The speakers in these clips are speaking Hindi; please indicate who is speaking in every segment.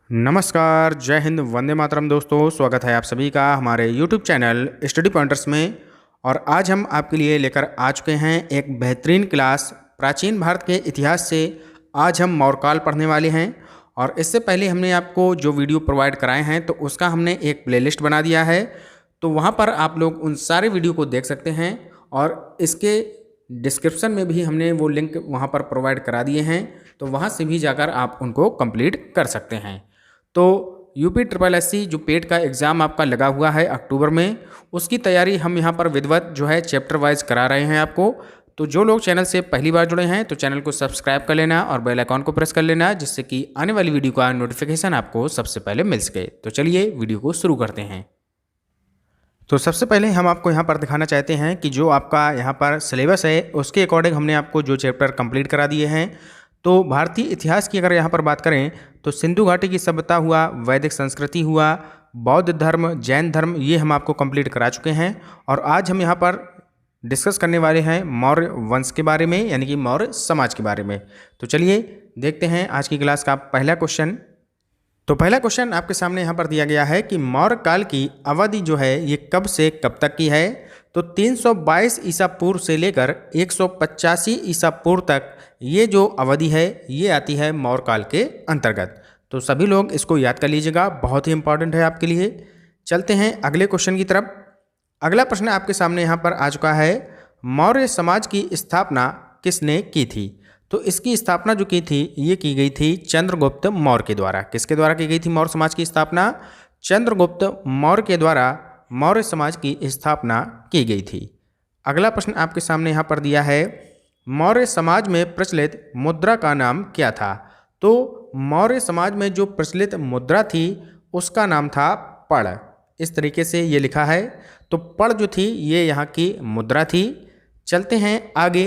Speaker 1: नमस्कार, जय हिंद, वंदे मातरम दोस्तों। स्वागत है आप सभी का हमारे YouTube चैनल स्टडी पॉइंटर्स में। और आज हम आपके लिए लेकर आ चुके हैं एक बेहतरीन क्लास प्राचीन भारत के इतिहास से। आज हम मौर्यकाल पढ़ने वाले हैं और इससे पहले हमने आपको जो वीडियो प्रोवाइड कराए हैं तो उसका हमने एक प्लेलिस्ट बना दिया है, तो वहाँ पर आप लोग उन सारे वीडियो को देख सकते हैं और इसके डिस्क्रिप्शन में भी हमने वो लिंक वहाँ पर प्रोवाइड करा दिए हैं, तो वहाँ से भी जाकर आप उनको कंप्लीट कर सकते हैं। तो UPSSC जो पेट का एग्ज़ाम आपका लगा हुआ है अक्टूबर में, उसकी तैयारी हम यहाँ पर विधिवत जो है चैप्टर वाइज करा रहे हैं आपको। तो जो लोग चैनल से पहली बार जुड़े हैं तो चैनल को सब्सक्राइब कर लेना और बेल आइकॉन को प्रेस कर लेना, जिससे कि आने वाली वीडियो का नोटिफिकेशन आपको सबसे पहले मिल सके। तो चलिए वीडियो को शुरू करते हैं। तो सबसे पहले हम आपको यहाँ पर दिखाना चाहते हैं कि जो आपका यहाँ पर सिलेबस है उसके अकॉर्डिंग हमने आपको जो चैप्टर कंप्लीट करा दिए हैं। तो भारतीय इतिहास की अगर यहाँ पर बात करें तो सिंधु घाटी की सभ्यता हुआ, वैदिक संस्कृति हुआ, बौद्ध धर्म, जैन धर्म, ये हम आपको कंप्लीट करा चुके हैं। और आज हम यहाँ पर डिस्कस करने वाले हैं मौर्य वंश के बारे में, यानी कि मौर्य समाज के बारे में। तो चलिए देखते हैं आज की क्लास का पहला क्वेश्चन। तो पहला क्वेश्चन आपके सामने यहाँ पर दिया गया है कि मौर्य काल की अवधि जो है ये कब से कब तक की है। तो 322 ईसा पूर्व से लेकर 185 ईसा पूर्व तक ये जो अवधि है ये आती है मौर्य काल के अंतर्गत। तो सभी लोग इसको याद कर लीजिएगा, बहुत ही इंपॉर्टेंट है आपके लिए। चलते हैं अगले क्वेश्चन की तरफ। अगला प्रश्न आपके सामने यहाँ पर आ चुका है, मौर्य समाज की स्थापना किसने की थी। तो इसकी स्थापना जो की थी ये की गई थी चंद्रगुप्त मौर्य के द्वारा। किसके द्वारा की गई थी मौर्य समाज की स्थापना? चंद्रगुप्त मौर्य के द्वारा मौर्य समाज की स्थापना की गई थी। अगला प्रश्न आपके सामने यहाँ पर दिया है, मौर्य समाज में प्रचलित मुद्रा का नाम क्या था। तो मौर्य समाज में जो प्रचलित मुद्रा थी उसका नाम था पड़। इस तरीके से ये लिखा है। तो पड़ जो थी ये यहाँ की मुद्रा थी। चलते हैं आगे,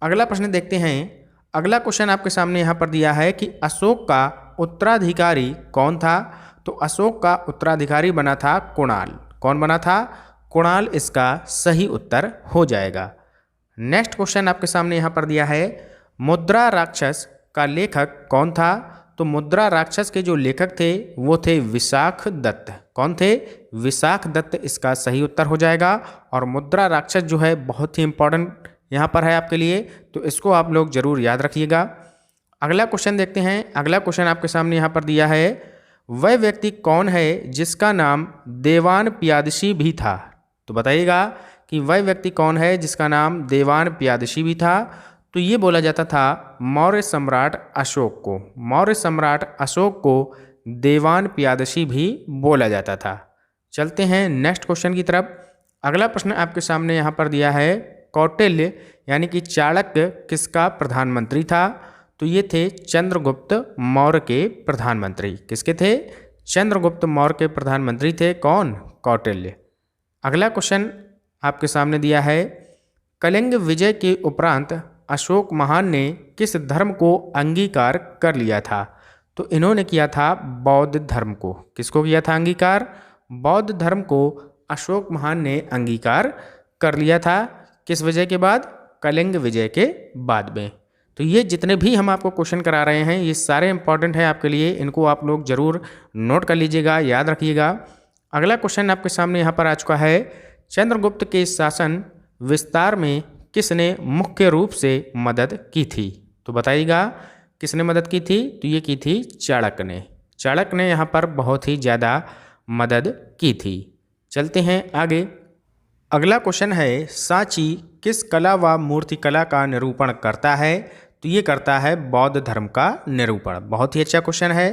Speaker 1: अगला प्रश्न देखते हैं। अगला क्वेश्चन आपके सामने यहाँ पर दिया है कि अशोक का उत्तराधिकारी कौन था। तो अशोक का उत्तराधिकारी बना था कुणाल। कौन बना था? कुणाल इसका सही उत्तर हो जाएगा। नेक्स्ट क्वेश्चन आपके सामने यहाँ पर दिया है, मुद्रा राक्षस का लेखक कौन था। तो मुद्रा राक्षस के जो लेखक थे वो थे विशाख दत्त। कौन थे? विशाख दत्त इसका सही उत्तर हो जाएगा। और मुद्रा राक्षस जो है बहुत ही इंपॉर्टेंट यहाँ पर है आपके लिए, तो इसको आप लोग जरूर याद रखिएगा। अगला क्वेश्चन देखते हैं। अगला क्वेश्चन आपके सामने यहाँ पर दिया है, वह व्यक्ति कौन है जिसका नाम देवान प्यादशी भी था। तो बताइएगा कि वह व्यक्ति कौन है जिसका नाम देवान प्यादशी भी था। तो ये बोला जाता था मौर्य सम्राट अशोक को। मौर्य सम्राट अशोक को देवान प्यादशी भी बोला जाता था। चलते हैं नेक्स्ट क्वेश्चन की तरफ। अगला प्रश्न आपके सामने यहाँ पर दिया है, कौटिल्य यानी कि चाणक्य किसका प्रधानमंत्री था। तो ये थे चंद्रगुप्त मौर्य के प्रधानमंत्री। किसके थे? चंद्रगुप्त मौर्य के प्रधानमंत्री थे कौन? कौटिल्य। अगला क्वेश्चन आपके सामने दिया है, कलिंग विजय के उपरांत अशोक महान ने किस धर्म को अंगीकार कर लिया था। तो इन्होंने किया था बौद्ध धर्म को। किसको किया था अंगीकार? बौद्ध धर्म को अशोक महान ने अंगीकार कर लिया था। किस वजह के बाद? कलिंग विजय के बाद में। तो ये जितने भी हम आपको क्वेश्चन करा रहे हैं ये सारे इंपॉर्टेंट हैं आपके लिए, इनको आप लोग जरूर नोट कर लीजिएगा, याद रखिएगा। अगला क्वेश्चन आपके सामने यहाँ पर आ चुका है, चंद्रगुप्त के शासन विस्तार में किसने मुख्य रूप से मदद की थी। तो बताइएगा किसने मदद की थी। तो ये की थी चाणक्य ने। चाणक्य ने यहाँ पर बहुत ही ज़्यादा मदद की थी। चलते हैं आगे। अगला क्वेश्चन है, सांची किस कला व मूर्तिकला का निरूपण करता है। तो ये करता है बौद्ध धर्म का निरूपण। बहुत ही अच्छा क्वेश्चन है।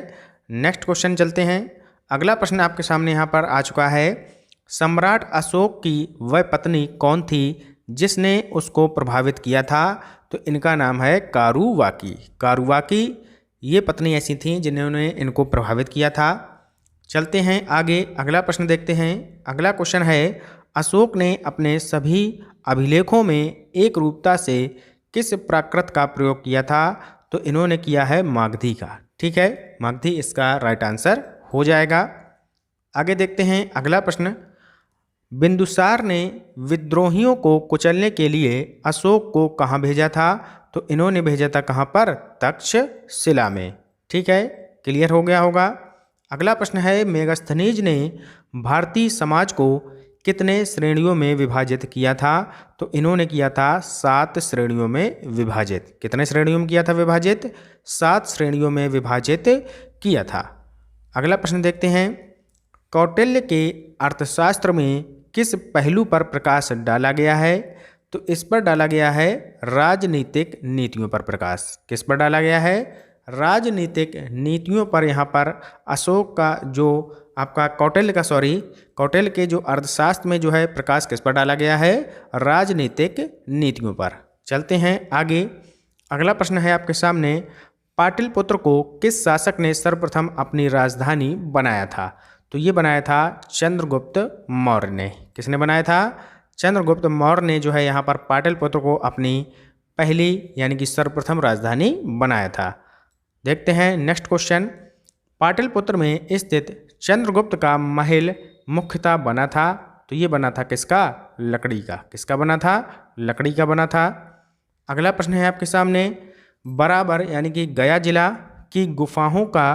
Speaker 1: नेक्स्ट क्वेश्चन चलते हैं। अगला प्रश्न आपके सामने यहाँ पर आ चुका है, सम्राट अशोक की वह पत्नी कौन थी जिसने उसको प्रभावित किया था। तो इनका नाम है कारुवाकी। कारुवाकी ये पत्नी ऐसी थी जिन्होंने इनको प्रभावित किया था। चलते हैं आगे, अगला प्रश्न देखते हैं। अगला क्वेश्चन है, अशोक ने अपने सभी अभिलेखों में एक रूपता से किस प्राकृत का प्रयोग किया था। तो इन्होंने किया है मागधी का। ठीक है, मागधी इसका राइट आंसर हो जाएगा। आगे देखते हैं अगला प्रश्न, बिंदुसार ने विद्रोहियों को कुचलने के लिए अशोक को कहाँ भेजा था। तो इन्होंने भेजा था कहाँ पर? तक्षशिला में। ठीक है, क्लियर हो गया होगा। अगला प्रश्न है, मेगास्थनीज ने भारतीय समाज को कितने श्रेणियों में विभाजित किया था? तो इन्होंने किया था 7 श्रेणियों में विभाजित। कितने श्रेणियों में किया था विभाजित? 7 श्रेणियों में विभाजित किया था। अगला प्रश्न देखते हैं, कौटिल्य के अर्थशास्त्र में किस पहलू पर प्रकाश डाला गया है? तो इस पर डाला गया है राजनीतिक नीतियों पर प्रकाश। किस पर डाला गया है? राजनीतिक नीतियों पर। यहाँ पर अशोक का जो आपका कौटिल्य के जो अर्थशास्त्र में जो है प्रकाश किस पर डाला गया है? राजनीतिक नीतियों पर। चलते हैं आगे। अगला प्रश्न है आपके सामने, पाटलिपुत्र को किस शासक ने सर्वप्रथम अपनी राजधानी बनाया था? तो ये बनाया था चंद्रगुप्त मौर्य ने। किसने बनाया था? चंद्रगुप्त मौर्य ने जो है यहाँ पर पाटलिपुत्र को अपनी पहली यानी कि सर्वप्रथम राजधानी बनाया था। देखते हैं नेक्स्ट क्वेश्चन, पाटलिपुत्र में स्थित चंद्रगुप्त का महल मुख्यतः बना था। तो ये बना था किसका? लकड़ी का। किसका बना था? लकड़ी का बना था। अगला प्रश्न है आपके सामने, बराबर यानी कि गया जिला की गुफाओं का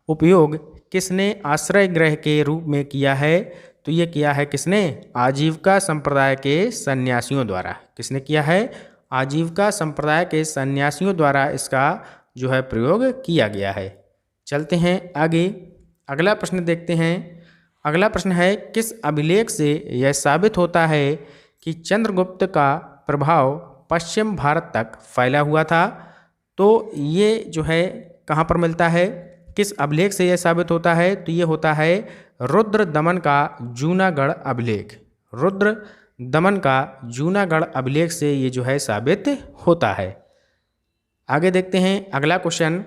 Speaker 1: उपयोग किसने आश्रय गृह के रूप में किया है? तो ये किया है किसने? आजीविका संप्रदाय के सन्यासियों द्वारा। किसने किया है? आजीविका संप्रदाय के सन्यासियों द्वारा इसका जो है प्रयोग किया गया है। चलते हैं आगे। अगला प्रश्न देखते हैं। अगला प्रश्न है, किस अभिलेख से यह साबित होता है कि चंद्रगुप्त का प्रभाव पश्चिम भारत तक फैला हुआ था? तो ये जो है कहाँ पर मिलता है? किस अभिलेख से यह साबित होता है? तो ये होता है रुद्र दमन का जूनागढ़ अभिलेख। रुद्र दमन का जूनागढ़ अभिलेख से ये जो है साबित होता है। आगे देखते हैं अगला क्वेश्चन,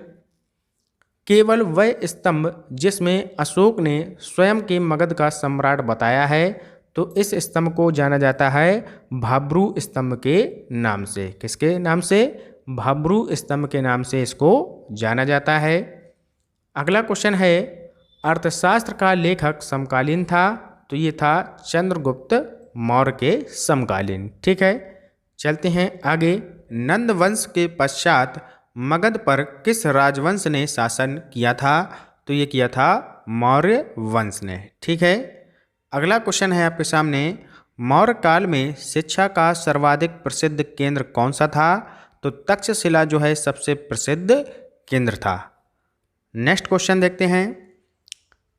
Speaker 1: केवल वह स्तंभ जिसमें अशोक ने स्वयं के मगध का सम्राट बताया है, तो इस स्तंभ को जाना जाता है भाब्रू स्तंभ के नाम से। किसके नाम से? भाब्रू स्तंभ के नाम से इसको जाना जाता है। अगला क्वेश्चन है, अर्थशास्त्र का लेखक समकालीन था? तो ये था चंद्रगुप्त मौर्य के समकालीन। ठीक है, चलते हैं आगे। नंद वंश के पश्चात मगध पर किस राजवंश ने शासन किया था? तो ये किया था मौर्य वंश ने। ठीक है, अगला क्वेश्चन है आपके सामने, मौर्य काल में शिक्षा का सर्वाधिक प्रसिद्ध केंद्र कौन सा था? तो तक्षशिला जो है सबसे प्रसिद्ध केंद्र था। नेक्स्ट क्वेश्चन देखते हैं,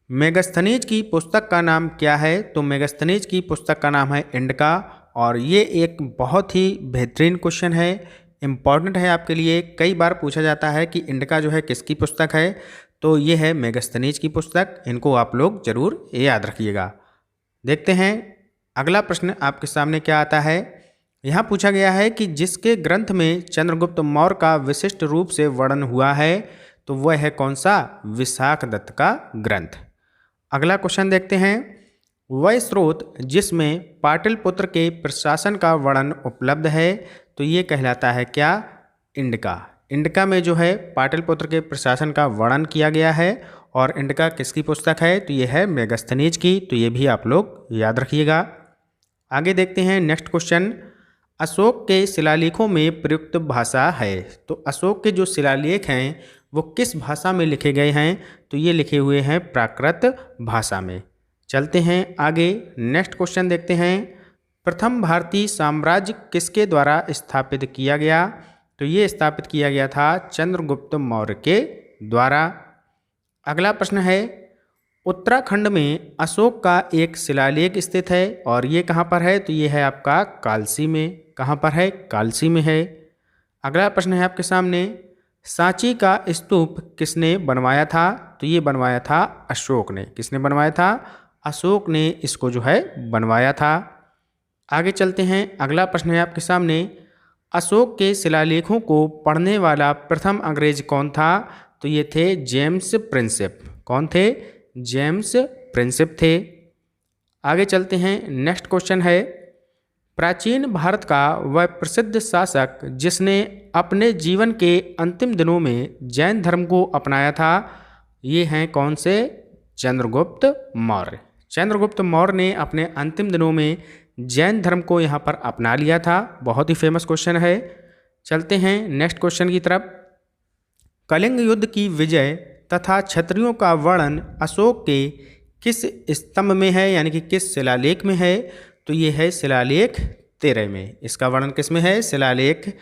Speaker 1: मेगास्थनीज की पुस्तक का नाम क्या है? तो मेगास्थनीज की पुस्तक का नाम है इंडिका। और ये एक बहुत ही बेहतरीन क्वेश्चन है, इम्पॉर्टेंट है आपके लिए। कई बार पूछा जाता है कि इंडिका जो है किसकी पुस्तक है? तो ये है मेगास्थनीज की पुस्तक। इनको आप लोग जरूर याद रखिएगा। देखते हैं अगला प्रश्न आपके सामने क्या आता है। यहाँ पूछा गया है कि जिसके ग्रंथ में चंद्रगुप्त मौर्य का विशिष्ट रूप से वर्णन हुआ है, तो वह है कौन सा? विशाखदत्त का ग्रंथ। अगला क्वेश्चन देखते हैं, वह स्रोत जिसमें पाटलिपुत्र के प्रशासन का वर्णन उपलब्ध है, तो ये कहलाता है क्या? इंडिका। इंडिका में जो है पाटलिपुत्र के प्रशासन का वर्णन किया गया है। और इंडिका किसकी पुस्तक है? तो ये है मेगास्थनीज की। तो ये भी आप लोग याद रखिएगा। आगे देखते हैं नेक्स्ट क्वेश्चन, अशोक के शिलालेखों में प्रयुक्त भाषा है? तो अशोक के जो शिलालेख हैं वो किस भाषा में लिखे गए हैं? तो ये लिखे हुए हैं प्राकृत भाषा में। चलते हैं आगे। नेक्स्ट क्वेश्चन देखते हैं, प्रथम भारतीय साम्राज्य किसके द्वारा स्थापित किया गया? तो ये स्थापित किया गया था चंद्रगुप्त मौर्य के द्वारा। अगला प्रश्न है, उत्तराखंड में अशोक का एक शिलालेख स्थित है और ये कहाँ पर है? तो ये है आपका कालसी में। कहाँ पर है? कालसी में है। अगला प्रश्न है आपके सामने, सांची का स्तूप किसने बनवाया था? तो ये बनवाया था अशोक ने। किसने बनवाया था? अशोक ने इसको जो है बनवाया था। आगे चलते हैं। अगला प्रश्न है आपके सामने, अशोक के शिलालेखों को पढ़ने वाला प्रथम अंग्रेज कौन था? तो ये थे जेम्स प्रिंसेप। कौन थे? जेम्स प्रिंसेप थे। आगे चलते हैं। नेक्स्ट क्वेश्चन है, प्राचीन भारत का वह प्रसिद्ध शासक जिसने अपने जीवन के अंतिम दिनों में जैन धर्म को अपनाया था, ये हैं कौन से? चंद्रगुप्त मौर्य। चंद्रगुप्त मौर्य ने अपने अंतिम दिनों में जैन धर्म को यहाँ पर अपना लिया था। बहुत ही फेमस क्वेश्चन है। चलते हैं नेक्स्ट क्वेश्चन की तरफ। कलिंग युद्ध की विजय तथा क्षत्रियों का वर्णन अशोक के किस स्तंभ में है, यानी कि किस शिलालेख में है? तो ये है शिलालेख 13 में। इसका वर्णन किस में है? शिलालेख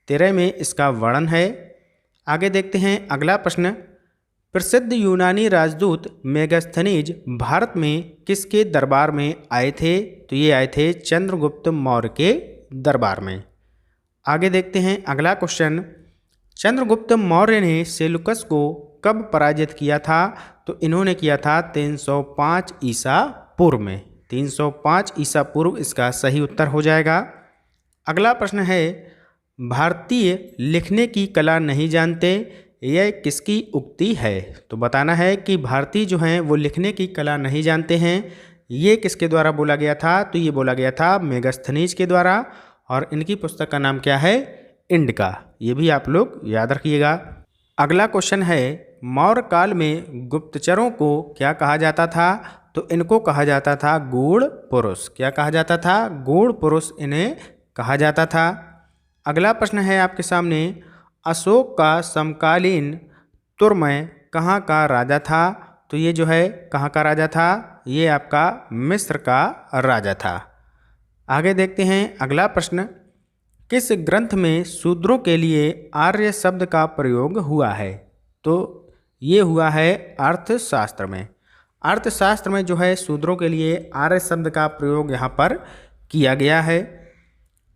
Speaker 1: 13 में इसका वर्णन है। आगे देखते हैं अगला प्रश्न। प्रसिद्ध यूनानी राजदूत मेगास्थनीज भारत में किसके दरबार में आए थे? तो ये आए थे चंद्रगुप्त मौर्य के दरबार में। आगे देखते हैं अगला क्वेश्चन। चंद्रगुप्त मौर्य ने सेलुकस को कब पराजित किया था? तो इन्होंने किया था 305 ईसा पूर्व में। 305 ईसा पूर्व इसका सही उत्तर हो जाएगा। अगला प्रश्न है, भारतीय लिखने की कला नहीं जानते, यह किसकी उक्ति है? तो बताना है कि भारतीय जो हैं वो लिखने की कला नहीं जानते हैं, ये किसके द्वारा बोला गया था? तो ये बोला गया था मेगास्थनीज के द्वारा, और इनकी पुस्तक का नाम क्या है? इंडिका। ये भी आप लोग याद रखिएगा। अगला क्वेश्चन है, मौर्य काल में गुप्तचरों को क्या कहा जाता था? तो इनको कहा जाता था गूढ़ पुरुष। क्या कहा जाता था? गूढ़ पुरुष इन्हें कहा जाता था। अगला प्रश्न है आपके सामने, अशोक का समकालीन तुर्मय कहाँ का राजा था? तो ये जो है कहाँ का राजा था? ये आपका मिस्र का राजा था। आगे देखते हैं अगला प्रश्न। किस ग्रंथ में शूद्रों के लिए आर्य शब्द का प्रयोग हुआ है? तो ये हुआ है अर्थशास्त्र में। अर्थशास्त्र में जो है शूद्रों के लिए आर्य शब्द का प्रयोग यहाँ पर किया गया है।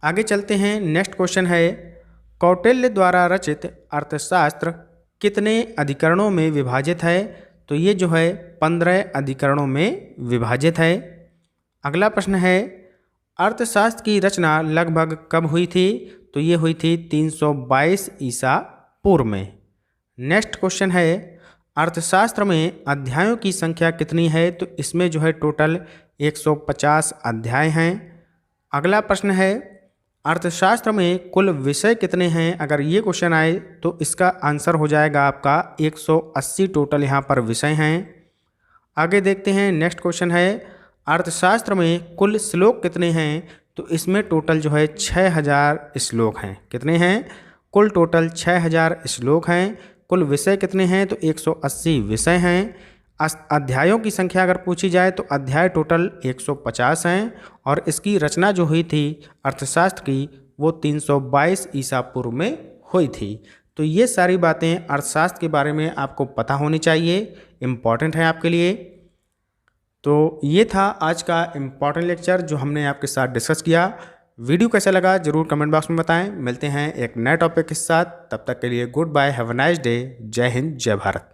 Speaker 1: आगे चलते हैं। नेक्स्ट क्वेश्चन है, कौटिल्य द्वारा रचित अर्थशास्त्र कितने अधिकरणों में विभाजित है? तो ये जो है 15 अधिकरणों में विभाजित है। अगला प्रश्न है, अर्थशास्त्र की रचना लगभग कब हुई थी? तो ये हुई थी 322 ईसा पूर्व में। नेक्स्ट क्वेश्चन है, अर्थशास्त्र में अध्यायों की संख्या कितनी है? तो इसमें जो है टोटल 150 अध्याय हैं। अगला प्रश्न है, अर्थशास्त्र में कुल विषय कितने हैं? अगर ये क्वेश्चन आए तो इसका आंसर हो जाएगा आपका 180 टोटल यहाँ पर विषय हैं। आगे देखते हैं। नेक्स्ट क्वेश्चन है, अर्थशास्त्र में कुल श्लोक कितने हैं? तो इसमें टोटल जो है 6000 श्लोक हैं। कितने हैं? कुल टोटल 6000 श्लोक हैं। कुल विषय कितने हैं? तो 180 विषय हैं। अध्यायों की संख्या अगर पूछी जाए तो अध्याय टोटल 150 हैं, और इसकी रचना जो हुई थी अर्थशास्त्र की वो 322 ईसा पूर्व में हुई थी। तो ये सारी बातें अर्थशास्त्र के बारे में आपको पता होनी चाहिए, इम्पॉर्टेंट है आपके लिए। तो ये था आज का इम्पॉर्टेंट लेक्चर जो हमने आपके साथ डिस्कस किया। वीडियो कैसा लगा ज़रूर कमेंट बॉक्स में बताएं। मिलते हैं एक नए टॉपिक के साथ, तब तक के लिए good bye, have a nice day. जय हिंद, जय भारत।